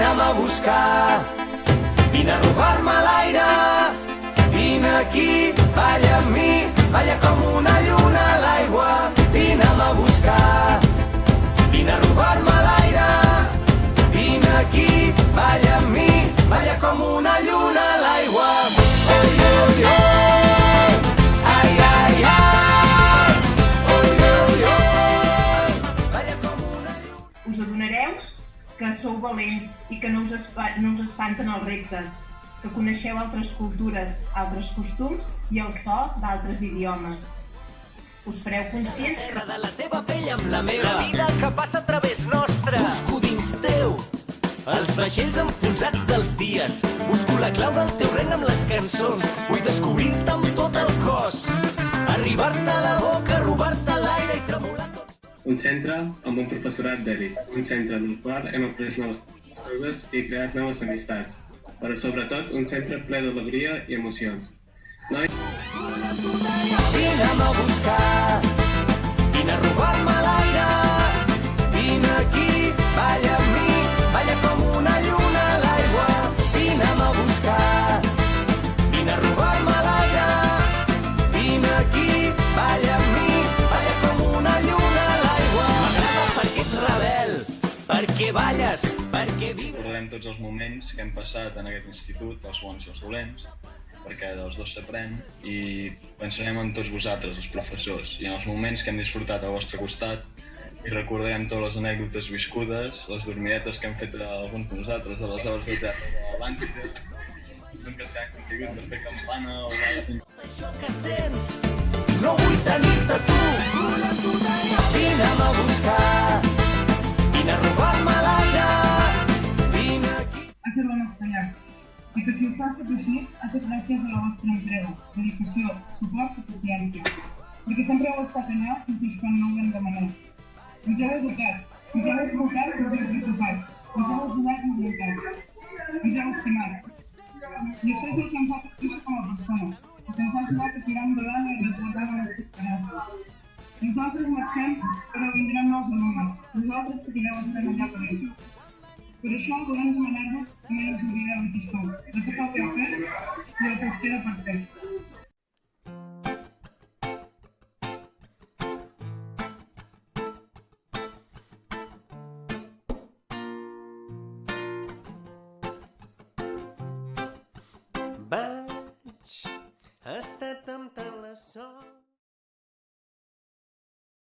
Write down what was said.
vine'm a buscar, vine a robar-me l'aire, vine aquí, balla amb mi, balla com una lluna a l'aigua, vine'm a buscar, vine a robar-me l'aire, vine aquí, balla amb mi, balla com una lluna a l'aigua. Oi, oi, oi, ai, ai, ai, oi, oi, oi, balla com una lluna. Us adonareu que sou valents i que no us espanten els reptes, que coneixeu altres cultures, altres costums i el so d'altres idiomes. Us fareu conscients que De la teva pell amb la meva, La vida que passa a través nostre. busco dins teu els vaixells enfonsats dels dies, busco la clau del teu regne amb les cançons, vull descobrir-te amb tot el cos, arribar-te a la boca, robar-te l'aire i tremolar tots. Un centre amb un professorat d'èlit, un centre en el qual hem après noves coses i creat noves amistats, però sobretot un centre ple d'alegria i emocions. Vine'm a buscar, vine a robar-me l'aire, vine aquí, balla amb mi, balla com una lluna a l'aigua, vine'm a buscar, vine a robar-me l'aire, vine aquí, balla amb mi, balla com una lluna a l'aigua. M'agrada perquè ets rebel, perquè balles, perquè vives. Recordarem tots els moments que hem passat en aquest institut, els bons i els dolents, perquè dels dos s'aprèn, i pensarem en tots vosaltres, els professors, i en els moments que hem disfrutat al vostre costat, i recordarem totes les anècdotes viscudes, les dormidetes que hem fet alguns de nosaltres a les hores de terra de l'Atlàntica, un cascat que hem tingut per fer campana o Això que sents, no vull tenir-te tu. Vine'm a buscar, vine a robar-me l'aire, vine aquí. Hacerlo en español. Y que si está satisfecho, hace gracias a la vuestra entrega, dedicació, suport i paciència. Perquè sempre heu estat allà fins quan no ho hem demanat. Ens heu educat, ens heu escoltat i ens heu preocupat, ens heu ajudat a mobilitat, ens heu estimat. I això és el que ens ha fet créixer com a persones, el que ens ha ajudat a tirar endavant i a resguardar la nostra esperança. Nosaltres marxem, però vindran nous alumnes. Vosaltres seguireu estant allà per ells. Per això volem demanar-vos que mai us oblideu de qui sou, de tot el que heu fet i el que us queda per fer. Vaig estar temptant la sort